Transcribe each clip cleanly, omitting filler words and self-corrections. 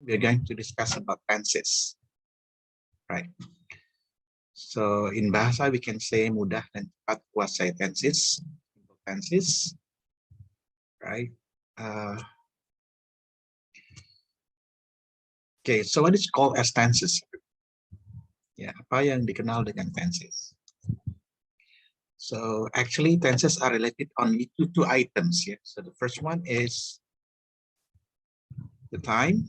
we're going to discuss about tenses, right? So in bahasa we can say mudah dan cepat, kuasai tenses, right? Okay, so what is called as tenses? Ya, apa yang dikenal dengan tenses? So actually tenses are related only to two items. Yeah. So the first one is the time,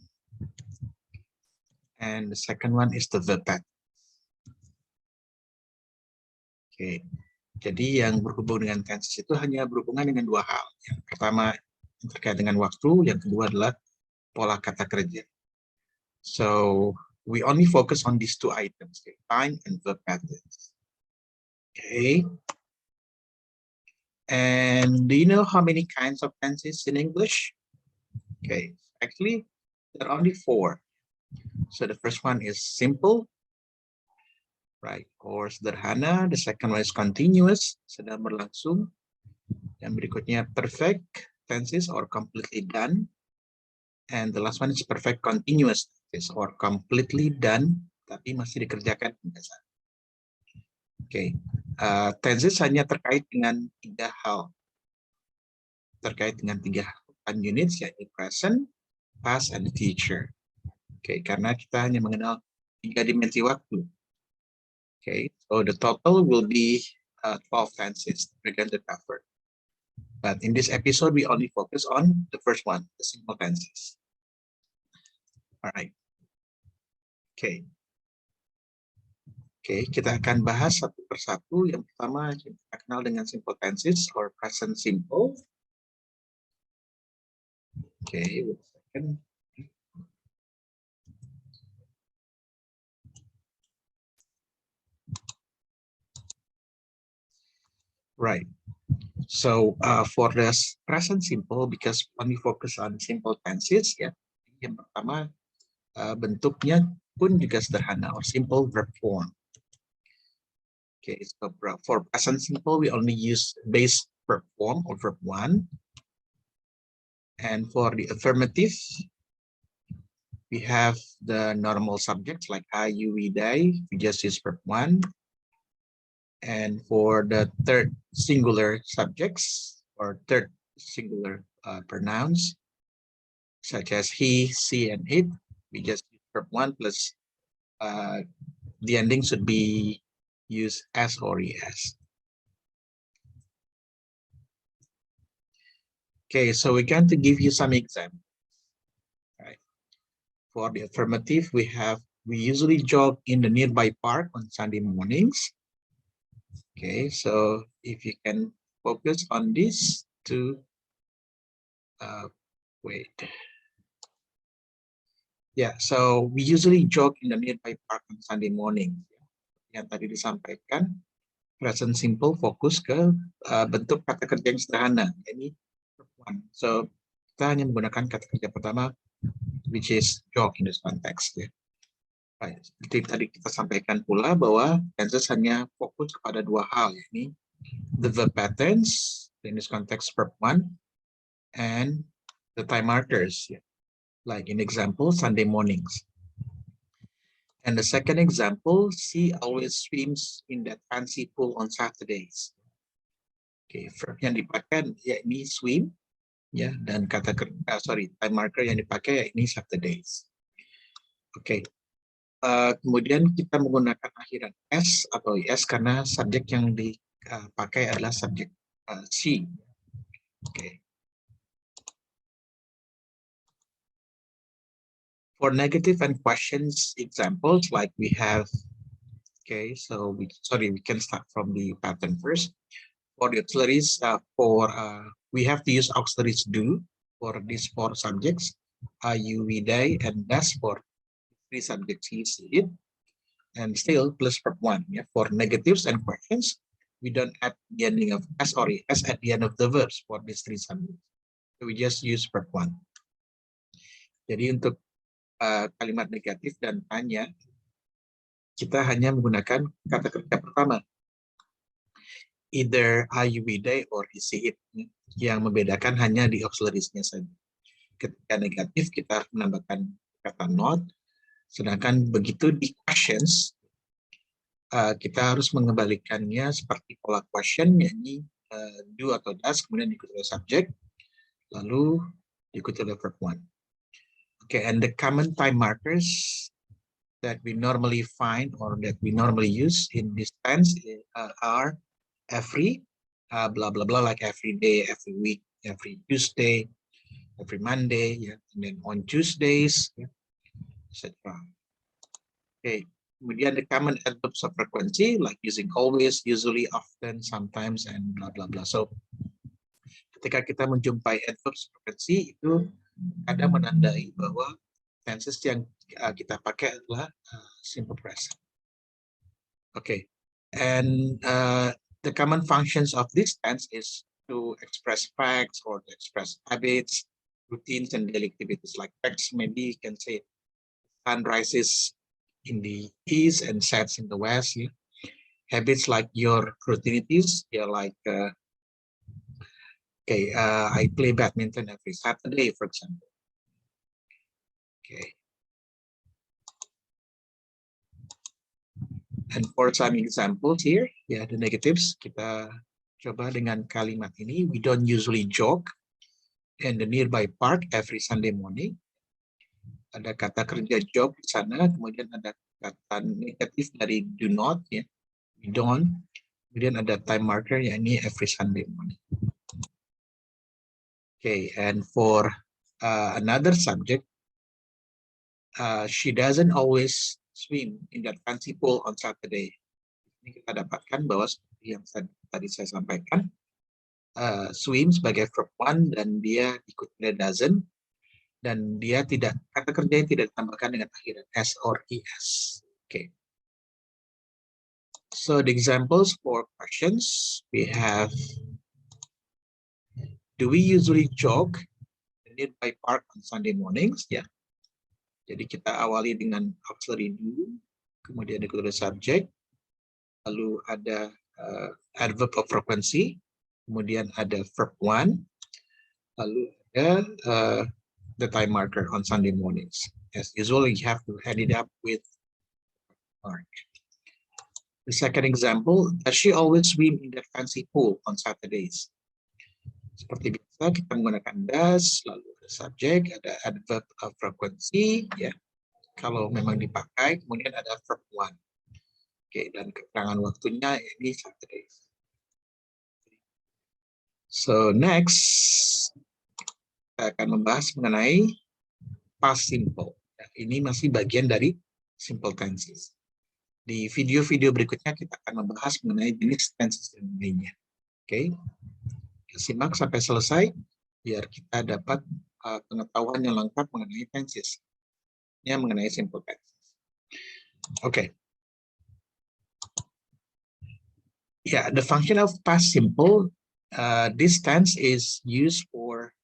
and the second one is the verb. Oke, jadi yang berhubung dengan tenses itu hanya berhubungan dengan dua hal. Yang pertama terkait dengan waktu, yang kedua adalah pola kata kerja. So we only focus on these two items, okay? Time and verb patterns. Okay. And do you know how many kinds of tenses in English? Okay, actually there are only four. So the first one is simple, right, or sederhana. The second one is continuous, sedang berlangsung. Yang berikutnya perfect tenses or completely done. And the last one is perfect continuous tenses or completely done, tapi masih dikerjakan. Okay. Tenses hanya terkait dengan tiga hal. Terkait dengan tiga units, yaitu present, past, and future. Okay, karena kita hanya mengenal tiga dimensi waktu. Okay, so the total will be 12 tenses regarding the effort. But in this episode, we only focus on the first one, the simple tenses. All right. Okay. Okay, kita akan bahas satu persatu. Yang pertama kita kenal dengan simple tenses or present simple. Okay, wait a second. Right. So for the present simple, because when we focus on simple tenses, ya, yang pertama bentuknya pun juga sederhana or simple verb form. Okay, so for present simple, we only use base verb form or verb one. And for the affirmative, we have the normal subjects like I, you, we, they. We just use verb one. And for the third singular subjects or third singular pronouns, such as he, she, and it, we just use verb one plus the ending should be used as or es. Okay, so we're going to give you some examples. Right. For the affirmative, we usually jog in the nearby park on Sunday mornings. Okay, so if you can focus on this to wait. Yeah, so we usually jog in the nearby park on Sunday morning. Yang tadi disampaikan, present simple fokus ke bentuk kata kerja yang sederhana. Ini one. So kita hanya menggunakan kata kerja pertama, which is jog in this context. Ya. Right. Seperti tadi kita sampaikan pula bahwa tenses hanya fokus kepada dua hal, yakni the verb patterns, in this context verb one, and the time markers, ya. Like in example, Sunday mornings. And the second example, she always swims in that fancy pool on Saturdays. Okay, verb yang dipakai yakni swim, ya, dan kata time marker yang dipakai yakni Saturdays. Oke. Kemudian kita menggunakan akhiran s atau is karena subjek yang dipakai adalah subjek she. Okay. For negative and questions examples, like we have, okay, so we can start from the pattern first. For the auxiliaries, we have to use auxiliaries do for these four subjects, you, we, they, and das for three subjects, he, she, it, and still plus verb one. Yeah, for negatives and questions, we don't add the ending of s or es at the end of the verbs for these three subjects. So we just use verb one. Jadi untuk kalimat negatif dan tanya, kita hanya menggunakan kata kerja pertama. Either I, you, we, they, or he, she, it. Yang membedakan hanya di auxiliaries-nya saja. Ketika negatif, kita menambahkan kata not. Sedangkan begitu di questions, kita harus mengembalikannya seperti pola question, yakni do atau does, kemudian diikuti oleh subject, lalu diikuti oleh verb one. Okay, and the common time markers that we normally find or that we normally use in this tense are every, blah blah blah, like every day, every week, every Tuesday, every Monday, yeah, and then on Tuesdays, yeah, etc. Okay, kemudian the common adverbs of frequency like using always, usually, often, sometimes, and blah blah blah. So ketika kita menjumpai adverbs frekuensi itu kadang menandai bahwa tenses yang kita pakai adalah simple present. Okay, and the common functions of this tense is to express facts or to express habits, routines, and daily activities. Like facts, maybe you can say sun rises in the east and sets in the west. Yeah? Habits like your routinities, yeah, like I play badminton every Saturday, for example. Okay. And for some examples here, ya, the negatives, kita coba dengan kalimat ini. We don't usually jog in the nearby park every Sunday morning. Ada kata kerja jog di sana, kemudian ada kata negatif dari do not, ya, we don't. Kemudian ada time marker, yakni every Sunday morning. Okay, and for another subject, she doesn't always swim in that fancy pool on Saturday. Ini kita dapatkan bahwa seperti yang tadi saya sampaikan, swim sebagai verb one dan dia ikut oleh doesn't, dan dia tidak, kata kerjanya tidak ditambahkan dengan akhiran s or es. Okay. So the examples for questions we have: do we usually jog in the nearby park on Sunday mornings? Ya. Jadi kita awali dengan auxiliary do, kemudian diikuti oleh subject, lalu ada adverb of frequency, kemudian ada verb one, lalu ada the time marker on Sunday mornings. As usual, you have to end it up with mark. The second example, does she always swim in that fancy pool on Saturdays? Seperti biasa, kita menggunakan does, lalu ada subject, ada adverb of frequency, ya. Kalau memang dipakai, kemudian ada verb one. Oke, dan keterangan waktunya ini Saturdays. So next, kita akan membahas mengenai past simple. Ini masih bagian dari simple tenses. Di video-video berikutnya kita akan membahas mengenai jenis tenses dan lainnya. Oke, simak sampai selesai biar kita dapat pengetahuan yang lengkap mengenai tenses, mengenai simple tenses. Oke. Yeah, the function of past simple, this tense is used for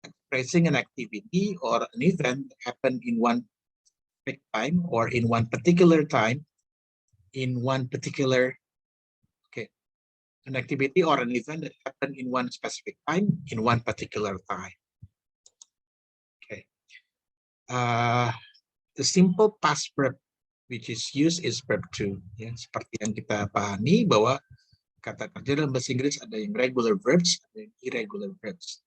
expressing an activity or an event that happened in one specific time or in one particular time, in one particular, an activity or an event that happened in one specific time, in one particular time. Okay. The simple past verb which is used is verb to. Ya, seperti yang kita pahami bahwa kata kerja dalam bahasa Inggris ada yang regular verbs, ada yang irregular verbs.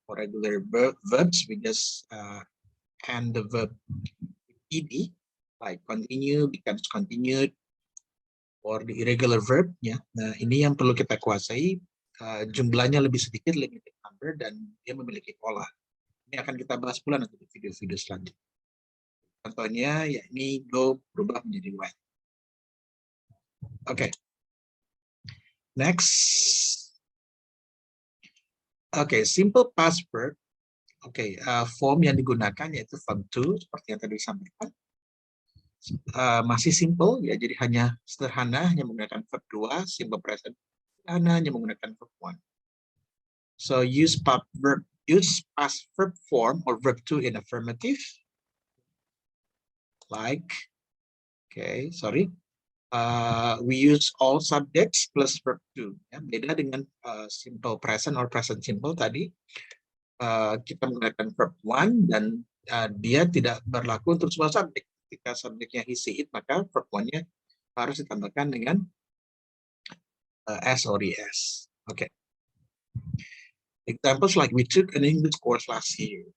For regular verbs, we just end the verb ed, like continue becomes continued, or the irregular verb. Ya. Nah, ini yang perlu kita kuasai. Jumlahnya lebih sedikit, limited number, dan dia memiliki pola. Ini akan kita bahas pula nanti di video-video selanjutnya. Contohnya, yakni go berubah menjadi when. Oke. Next. Oke, simple past verb. Oke, form yang digunakan yaitu verb to, seperti yang tadi disampaikan. Masih simple, ya, jadi hanya sederhana, hanya menggunakan verb 2, simple present, sederhana, hanya menggunakan verb 1. So use past verb form or verb 2 in affirmative. Like, we use all subjects plus verb 2. Ya, beda dengan simple present or present simple tadi. Kita menggunakan verb 1 dan dia tidak berlaku untuk semua subjek. Ketika subjeknya he, she, it, maka verb one-nya harus ditambahkan dengan s or es. Okay. Examples like we took an English course last year.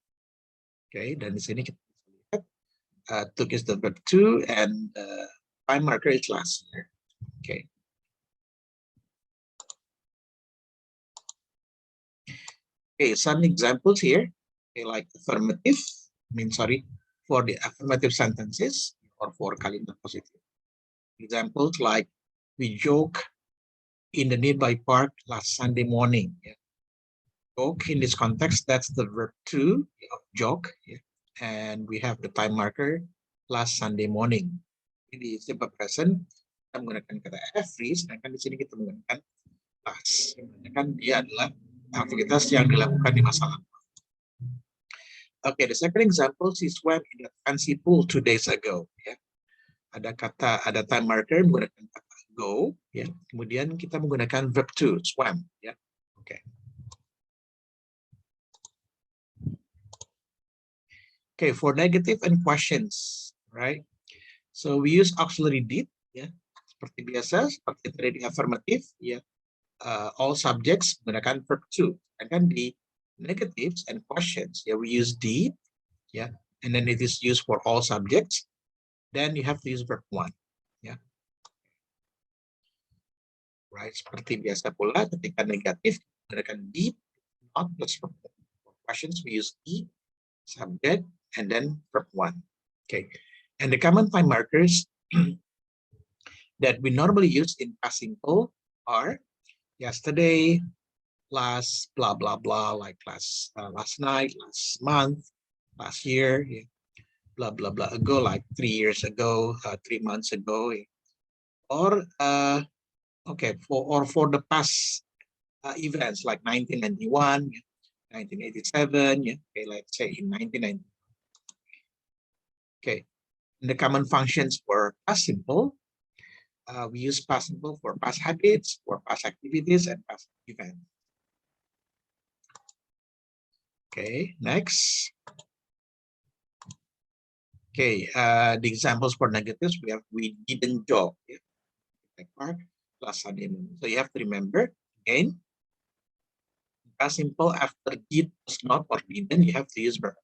Okay, dan di sini kita lihat took is the verb to and time marker is last year. Okay. Okay, some examples here. Okay, like affirmative, for the affirmative sentences or for kalimat positif. Examples like we joke in the nearby park last Sunday morning. Yeah. Joke in this context, that's the verb to, joke. Yeah. And we have the time marker last Sunday morning. Jadi simple present kita menggunakan kata every, sedangkan di sini kita menggunakan last. Kan dia adalah aktivitas yang dilakukan di masa lalu. Okay, the second example, she swam in a fancy pool 2 days ago. Ya. Ada time marker menggunakan kata go. Ya. Kemudian kita menggunakan verb to, swam. Ya. Okay. Okay, for negative and questions, right? So we use auxiliary did. Ya. Seperti biasa, seperti tadi di affirmative. Ya. All subjects menggunakan verb to. Sedangkan di negatives and questions, we use did, and then it is used for all subjects. Then you have to use verb one, right? Seperti biasa pula ketika negatif menggunakan did, not plus verb one. For questions we use did, subject, and then verb one. Okay, and the common time markers that we normally use in past simple are yesterday, last blah blah blah, like last night, last month, last year, blah blah blah ago, like 3 years ago, 3 months ago, or for the past events like 1991, 1987, okay, let's say in 1990. Okay, and the common functions for past simple, we use past simple for past habits, for past activities, and past events. Okay, next. Okay, the examples for negatives, we didn't jog. Last Sunday morning. So you have to remember, again, past simple after did, was not, or didn't, you have to use verb.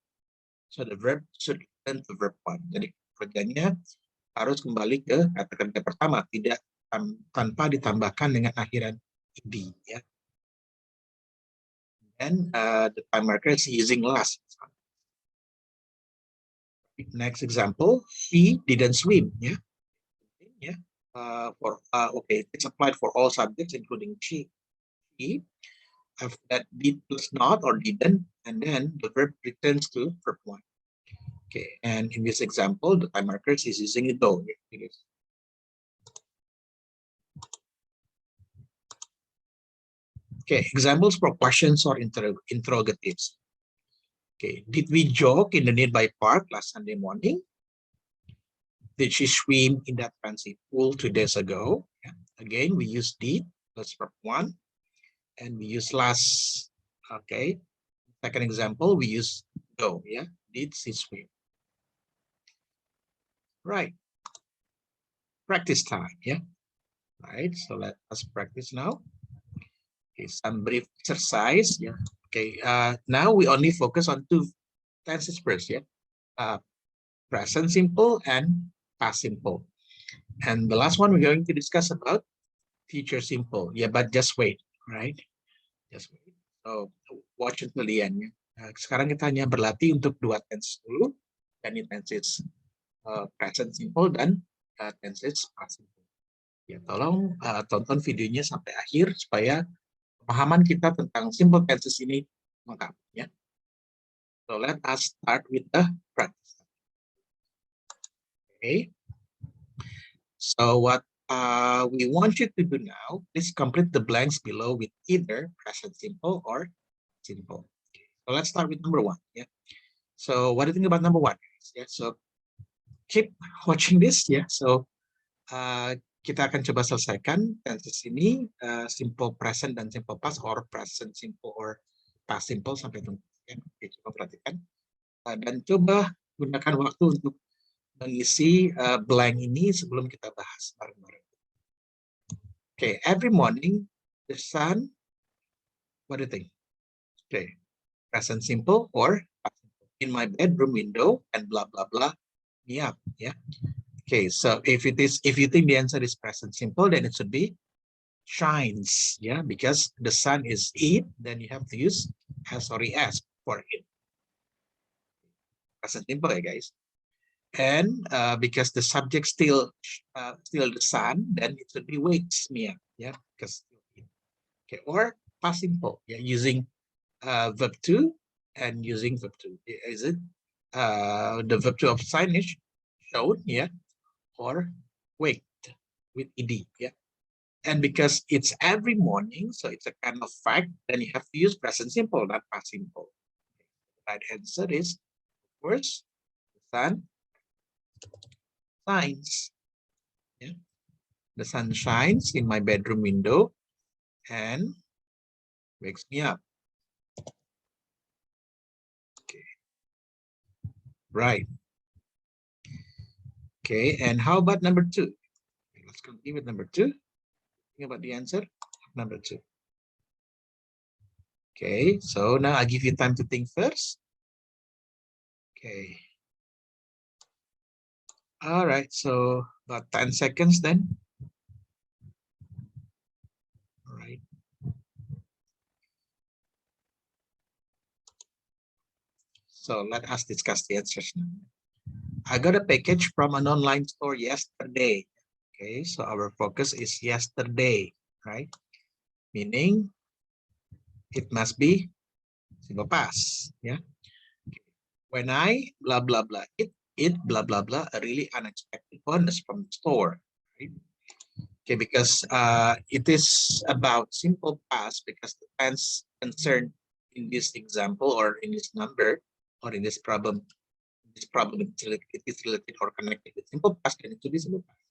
So the verb should return to verb one. Jadi kerjanya harus kembali ke kata kerja pertama, tidak tanpa ditambahkan dengan akhiran ed. Ya. And the time marker is using last. Next example, she didn't swim. Yeah. Okay, it's applied for all subjects, including she. After that, did plus not or didn't, and then the verb returns to verb one. Okay, and in this example, the time marker is using go. Okay, examples for questions or interrogatives. Okay, did we jog in the nearby park last Sunday morning? Did she swim in that fancy pool 2 days ago? Yeah. Again, we use did plus verb one, and we use last. Okay, second example, we use go. Yeah, did she swim? Right. Practice time. Yeah. Right. So let us practice now. Okay, some brief exercise. Yeah. Okay. Now we only focus on 2 tenses first. Yeah. Present simple and past simple. And the last one we're going to discuss about future simple. Yeah, but just wait. Right. Just wait. So watch until the end. Ya. Sekarang kita hanya berlatih untuk 2 tenses dulu. Dan ini tenses present simple dan tenses past simple. Ya, tolong tonton videonya sampai akhir supaya pemahaman kita tentang simple tenses ini lengkap. Ya. So let us start with the practice. Okay. So what we want you to do now is complete the blanks below with either present simple or simple. Okay. So let's start with number 1. Yeah. So what do you think about number 1? Yeah. So keep watching this. Yeah. So kita akan coba selesaikan tenses ini, simple present dan simple past, or present simple or past simple sampai tuntas. Oke, coba perhatikan. Dan coba gunakan waktu untuk mengisi blank ini sebelum kita bahas bareng-bareng. Okay, every morning the sun, what do you think? Okay, present simple or in my bedroom window and blah blah blah me up. Yeah. Okay, so if you think the answer is present simple, then it should be shines. Yeah, because the sun is it, then you have to use has or es for it. Present simple, guys. And because the subject still the sun, then it should be wakes me up. Yeah, because okay, or past simple. Yeah, using verb to and using verb to. Is it the verb to of signage showed? Yeah. Or waked with ed, yeah, and because it's every morning, so it's a kind of fact, then you have to use present simple, not past simple. The right answer is, of course, the sun shines. Yeah, the sun shines in my bedroom window and wakes me up. Okay, right. Okay, and how about number 2? Let's continue with number 2. Think about the answer of number 2. Okay, so now I give you time to think first. Okay. All right, so about 10 seconds then. All right. So let us discuss the answers now. I got a package from an online store yesterday. Okay, so our focus is yesterday, right? Meaning it must be simple past. Yeah. Okay. When I blah blah blah it blah blah blah a really unexpected bonus from the store. Right? Okay, because it is about simple past because the tense concerned in this example or in this number or in this problem it is related or connected with simple past, then it should be simple past.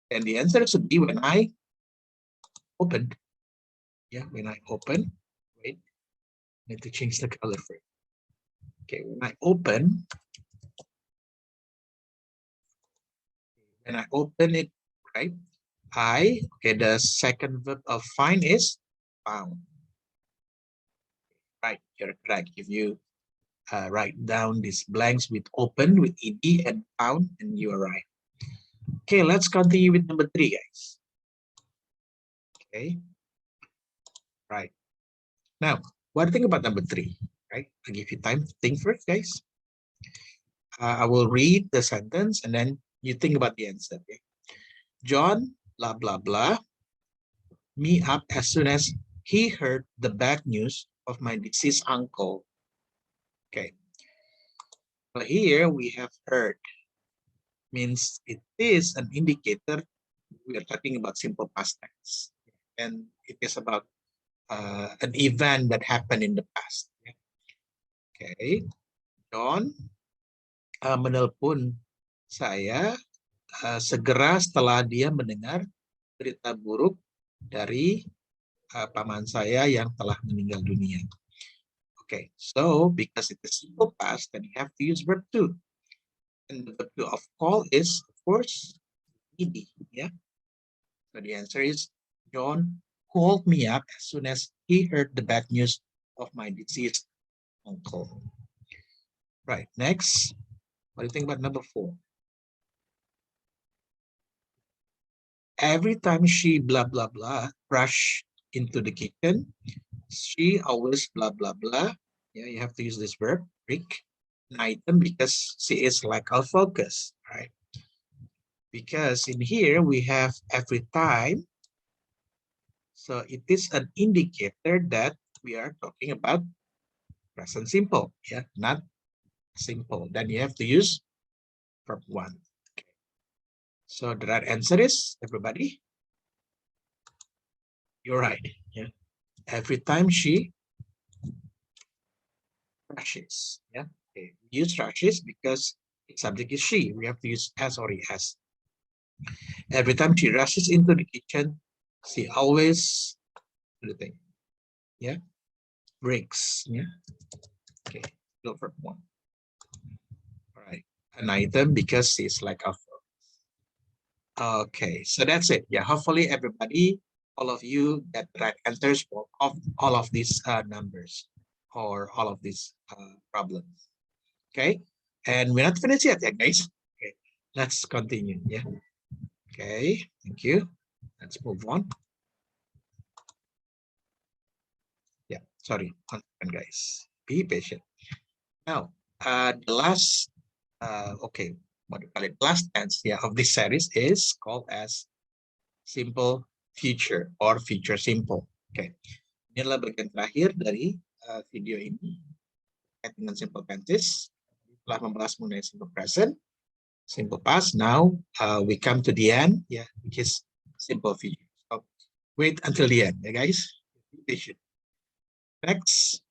And the answer should be when I opened. Yeah, when I open. Wait, I need to change the color for it. Okay, when I open it, right? Okay, the second verb of find is found. Right, you're correct. If you write down these blanks with open, with ed and found, and you are right. Okay, let's continue with number 3, guys. Okay, right. Now, what do you think about number 3? Right, I'll give you time to think first, guys. I will read the sentence and then you think about the answer. Okay? John, blah, blah, blah, me up as soon as he heard the bad news of my deceased uncle. Okay. So here we have heard. Means it is an indicator. We are talking about simple past tense. And it is about an event that happened in the past. Okay. John menelpon saya segera setelah dia mendengar berita buruk dari paman saya yang telah meninggal dunia. Okay, so because it is simple past, then you have to use verb to. And the verb to of call is, of course, ed. Yeah. So the answer is John called me up as soon as he heard the bad news of my deceased uncle. Right. Next, what do you think about number 4? Every time she blah blah blah rush into the kitchen, she always blah blah blah. Yeah, you have to use this verb, break an item because she is lack of focus, right? Because in here we have every time, so it is an indicator that we are talking about present simple, yeah, not simple. Then you have to use verb 1. Okay. So the right answer is, everybody, you're right. Yeah, every time she rushes. Yeah, okay. We use rushes because its subject is she. We have to use has or es. Every time she rushes into the kitchen, she always do the thing. Yeah, breaks. Yeah. Okay. Go for 1. an item because it's like a verb. Okay, so that's it. Yeah, hopefully everybody, all of you get the right answers for all of these numbers or all of these problems. Okay, and we're not finished yet, yeah, guys. Okay, let's continue. Yeah. Okay, thank you. Let's move on. Yeah, sorry, one second, guys. Be patient. Now, the last, okay, what do you call it? Last tense, yeah, of this series is called as simple future or future simple. Okay, ini adalah bagian terakhir dari video ini dengan simple tenses. Telah membahas mengenai simple present, simple past. Now we come to the end, yeah, which is simple future. So wait until the end, yeah, guys. Be patient. Next.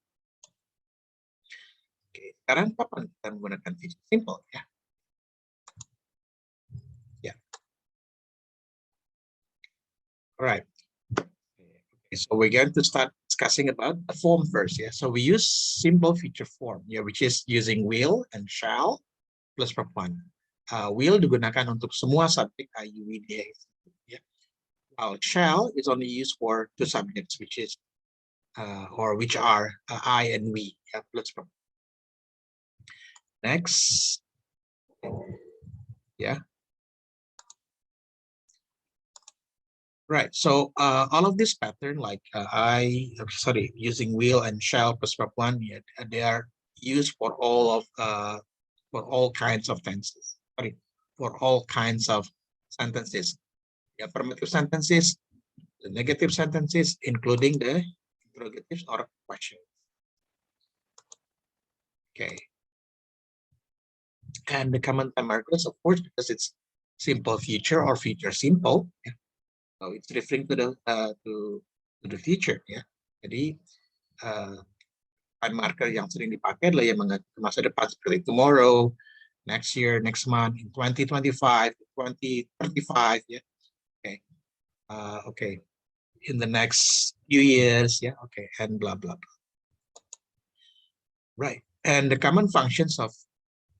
Oke, sekarang kapan kita menggunakan future simple, ya? Ya. Alright. Okay, so we're going to start discussing about the form first, yeah. So we use simple future form, yeah, which is using will and shall plus verb one. Will digunakan untuk semua subjek IU, we, they, yeah. While shall is only used for two subjects, which is which are I and we, yeah, plus verb. Next, yeah. Right. So all of this pattern, like using will and shall plus verb one, yeah, they are used for all kinds of tenses. Sorry, for all kinds of sentences. Yeah, affirmative sentences, the negative sentences, including the interrogatives or questions. Okay. And the common time markers, of course, because it's simple future or future simple. Yeah. So it's referring to the future, ya. Jadi time marker yang sering dipakai adalah yang mengacu ke masa depan seperti tomorrow, next year, next month, in 2025, 2035, ya. Okay. Okay. In the next few years, yeah. Okay, and blah blah blah. Right. And the common functions of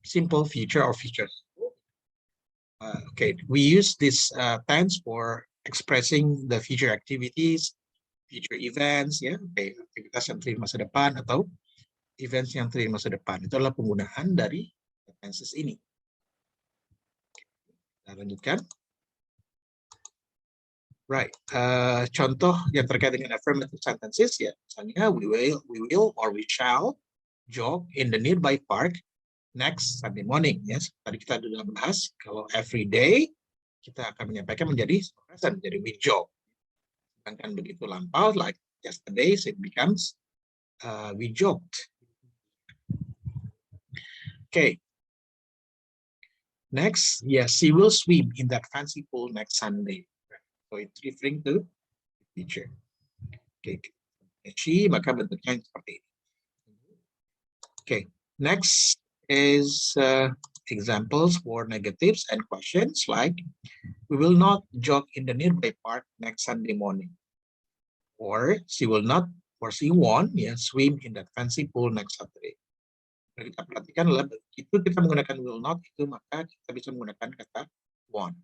simple future or futures. Okay, we use this tense for expressing the future activities, future events, ya, okay, aktivitas yang terjadi masa depan atau events yang terjadi masa depan. Itu adalah penggunaan dari tenses ini. Kita lanjutkan. Right. Contoh yang terkait dengan affirmative sentences, ya, misalnya we will or we shall jog in the nearby park next Sunday morning. Yes, tadi kita sudah bahas kalau every day kita akan menyampaikan menjadi present, menjadi we jog. Sedangkan begitu lampau, like yesterday, so it becomes we jogged. Okay. Next, yes, she will swim in that fancy pool next Sunday. So it's referring to the future. Okay. She, maka bentuknya seperti ini. Okay. Next is examples for negatives and questions like, we will not jog in the nearby park next Sunday morning. Or she will not, or she won't, swim in that fancy pool next Saturday. Nah, kita perhatikan adalah begitu kita menggunakan will not itu, maka kita bisa menggunakan kata won't.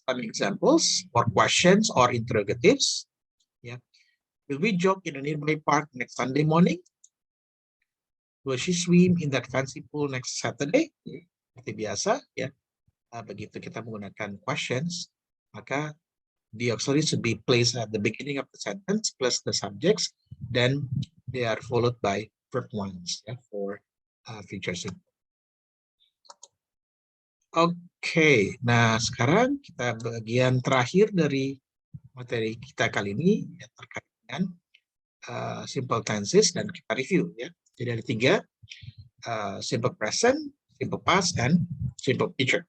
Some examples for questions or interrogatives. Yeah. Will we jog in a nearby park next Sunday morning? Will she swim in that fancy pool next Saturday? Seperti biasa, ya. Begitu kita menggunakan questions, maka the auxiliary should be placed at the beginning of the sentence plus the subjects, then they are followed by verb ones, ya, for future simple. Oke, nah sekarang kita bagian terakhir dari materi kita kali ini, ya, terkait dengan simple tenses, dan kita review, ya. Jadi ada 3, simple present, simple past, and simple future.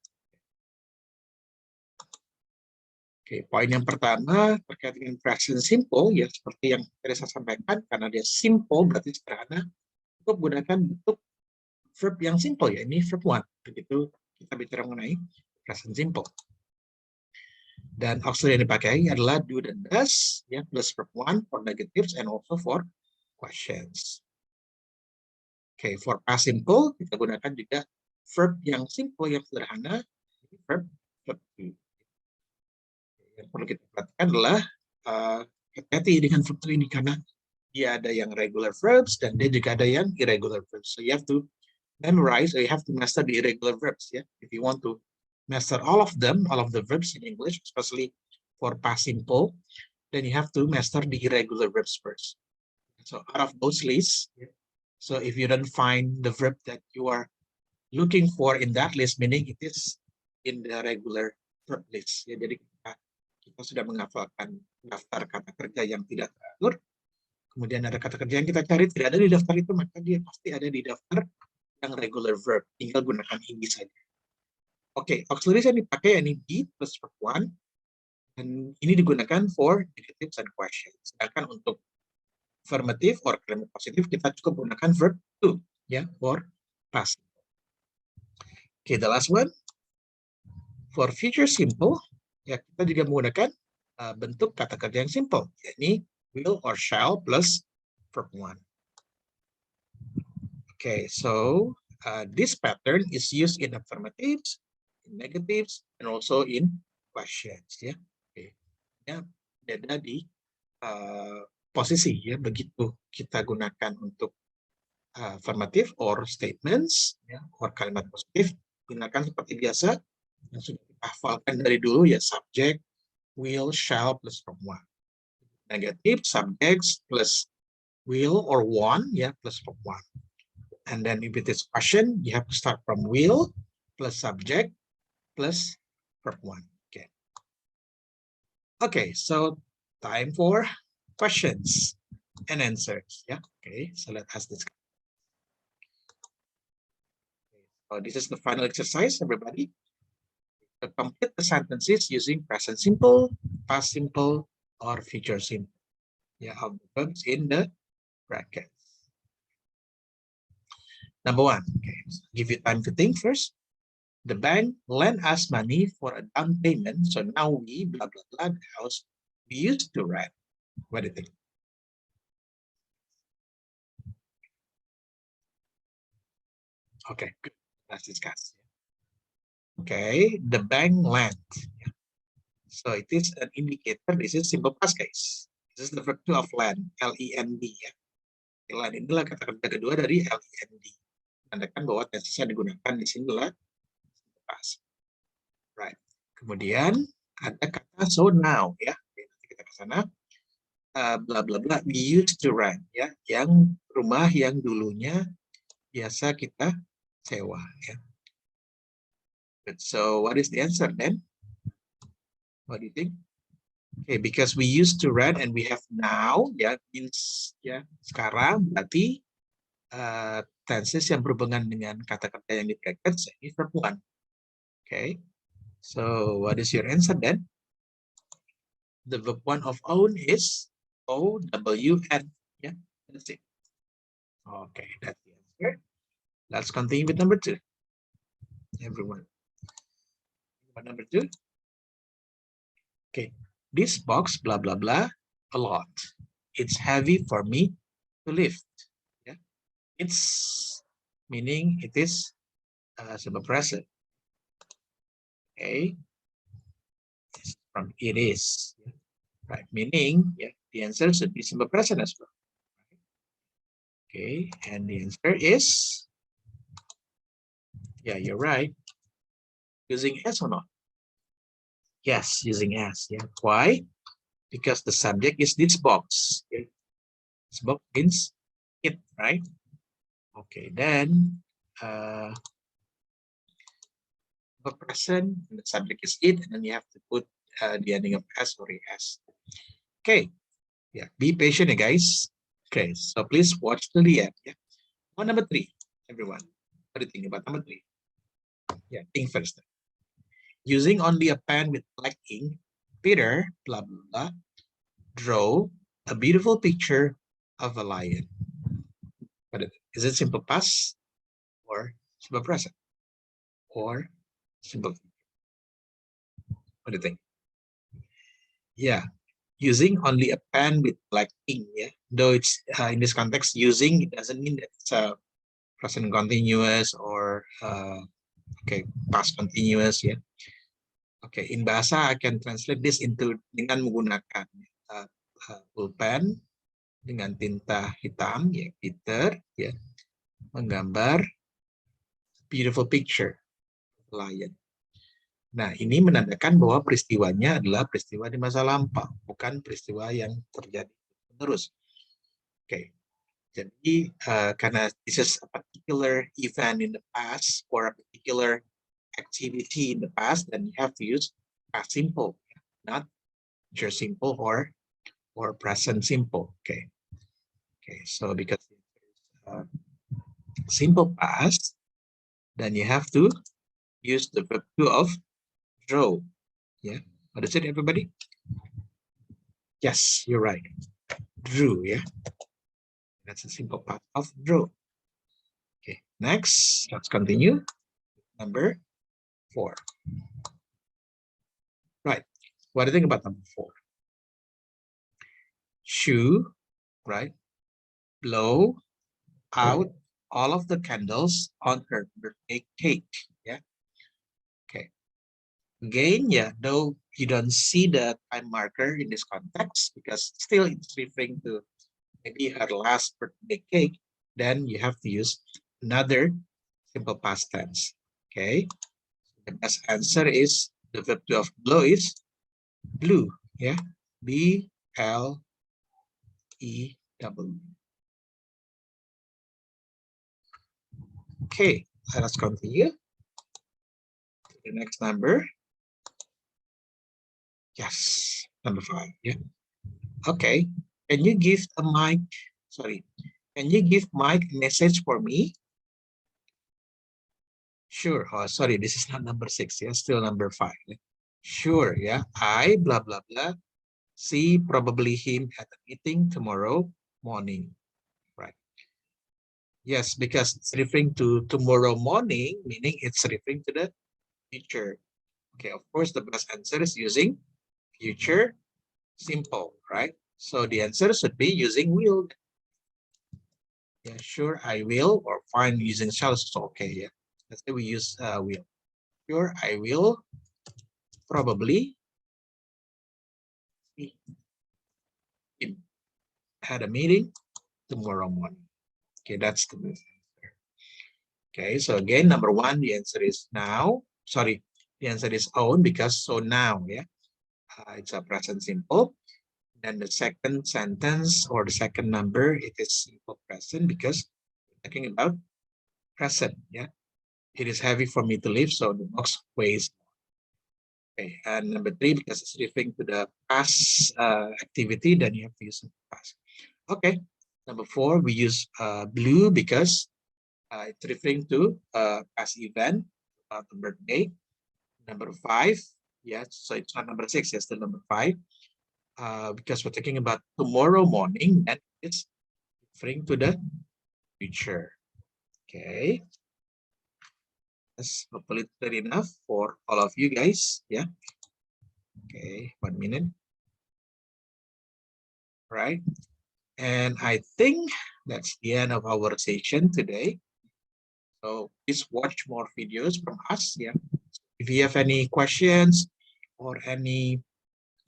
Oke, poin yang pertama terkait dengan present simple, ya seperti yang tadi saya sampaikan, karena dia simple berarti sederhana, cukup gunakan bentuk verb yang simple, ya, ini verb one. Begitu kita bicara mengenai present simple. Dan auxiliary yang dipakai adalah do dan does, ya, plus verb one for negatives and also for questions. Okay, for past simple kita gunakan juga verb yang simple, yang sederhana, verb to. Yang perlu kita perhatikan adalah hati-hati dengan verb to ini karena dia ada yang regular verbs dan dia juga ada yang irregular verbs. So you have to memorize, or you have to master the irregular verbs. Yeah, if you want to master all of them, all of the verbs in English, especially for past simple, then you have to master the irregular verbs first. So out of those lists, so if you don't find the verb that you are looking for in that list, meaning it is in the regular verb list. Ya, jadi kita sudah menghafalkan daftar kata kerja yang tidak teratur. Kemudian ada kata kerja yang kita cari tidak ada di daftar itu, maka dia pasti ada di daftar yang regular verb. Tinggal gunakan ini saja. Oke, auxiliaries yang dipakai ini be plus verb one, dan ini digunakan for negatives and questions. Sedangkan untuk affirmative or kalimat positif kita cukup gunakan verb to, ya, for past. Okay, the last one for future simple, ya kita juga menggunakan bentuk kata kerja yang simple, yakni will or shall plus verb one. Okay, so this pattern is used in affirmatives, in negatives, and also in questions. Ya, okay. Ya, beda di posisi ya, begitu kita gunakan untuk affirmative or statements, ya, or kalimat positif, gunakan seperti biasa yang sudah kita hafalkan dari dulu ya, subject, will, shall plus verb one. Negative, subjects plus will or want, ya, plus verb one. And then if it is question, you have to start from will plus subject plus verb one. Okay. Okay, so time for questions and answers. Yeah. Okay, so let us discuss. So this is the final exercise, everybody. To complete the sentences using present simple, past simple, or future simple. Yeah, of the verbs in the brackets. Number one, okay, so give you time to think first. The bank lent us money for a down payment, so now we blah blah blah the house we used to rent. What do you think? Okay, good. Let's discuss. Okay, the bank lent. So it is an indicator. This is simple past case. This is the verb to of lend, L-E-N-D. Ya. Lend inilah kata kerja kedua dari L-E-N-D. Menandakan bahwa tesisnya digunakan di sini adalah past. Right. Kemudian ada kata so now, ya. Oke, nanti kita ke sana. Bla bla bla. We used to rent, ya. Yang rumah yang dulunya biasa kita sewa, ya. Good. So what is the answer then? What do you think? Okay, because we used to rent and we have now, ya, means ya sekarang berarti tenses yang berhubungan dengan kata-kata yang di brackets ini verb one. Okay, so what is your answer then? The verb one of own is O-W-N. Yeah, that's it. Okay, that's the answer. Let's continue with number two. Everyone. Number two. Okay, this box, blah, blah, blah, a lot. It's heavy for me to lift. Yeah, it's meaning it is simple present. Okay, from it is. Right, meaning yeah, the answer should be simple present as well. Okay, and the answer is, yeah, you're right. Using S or not? Yes, using S. Yeah. Why? Because the subject is this box. Okay. This box means it, right? Okay, then the present, the subject is it, and then you have to put the ending of S or ES. Okay, yeah, be patient, guys. Okay, so please watch till the end. Yeah. On number three, everyone. What do you think about number three? Yeah, think first. Using only a pen with black ink, Peter, blah, blah, blah, draw a beautiful picture of a lion. But is it simple past or simple present or simple? What do you think? Yeah, using only a pen with black ink. Yeah, though it's in this context, using it doesn't mean that it's a present continuous or okay, past continuous ya. Okay, in bahasa I can translate this into dengan menggunakan pulpen dengan tinta hitam ya, Peter ya, menggambar beautiful picture lion. Nah, ini menandakan bahwa peristiwanya adalah peristiwa di masa lampau, bukan peristiwa yang terjadi terus. Oke. Jadi karena this is a particular event in the past or a particular activity in the past, then you have to use past simple, not future simple or present simple. Okay. Okay. So because simple past, then you have to use the verb to of draw. Yeah. What is it, everybody? Yes, you're right. Drew. Yeah. That's a simple past of draw. Okay. Next, let's continue. Number 4. Right. What do you think about number 4? Shoo, right? Blow out all of the candles on her birthday cake. Yeah. Okay. Again, yeah, though you don't see the time marker in this context because still it's referring to maybe her last birthday cake, then you have to use another simple past tense. Okay. The best answer is the verb to of blow is blue. Yeah. B-L-E-W. Okay, let us continue to the next number. Yes, number 5. Yeah. Okay. Can you give a mic? Sorry. Can you give Mike a message for me? Sure. Oh, sorry, this is not number 6. Yeah, still number 5. Yeah? Sure. Yeah. I blah blah blah. See probably him at a meeting tomorrow morning. Right. Yes, because it's referring to tomorrow morning, meaning it's referring to the future. Okay, of course, the best answer is using future simple, right? So the answer should be using will. Yeah, sure, I will, or fine, using shall is okay. Yeah, let's say we use will. Sure, I will probably had a meeting tomorrow morning. Okay, that's the best answer. Okay, so again, number 1, the answer is now. Sorry, the answer is own because so now, yeah, it's a present simple. Then the second sentence or the second number, it is simple present because we're talking about present. Yeah, it is heavy for me to lift, so the box weighs. Okay, and number 3, because it's referring to the past activity, then you have to use past. Okay, number 4, we use blue because it's referring to past event, the birthday. Number 5, yes, so it's not number 6, yes, still number 5. Because we're talking about tomorrow morning, and it's referring to the future. Okay. That's hopefully clear enough for all of you guys. Yeah. Okay, 1 minute. Right. And I think that's the end of our session today. So please watch more videos from us. Yeah. If you have any questions or any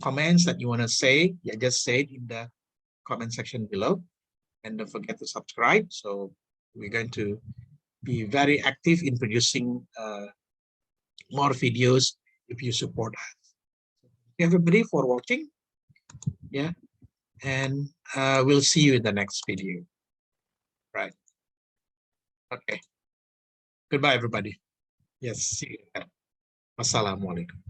comments that you want to say, yeah, just say it in the comment section below. And don't forget to subscribe. So we're going to be very active in producing more videos if you support us. Thank you everybody for watching. Yeah. And we'll see you in the next video. Right. Okay. Goodbye, everybody. Yes. See you. Wassalamualaikum.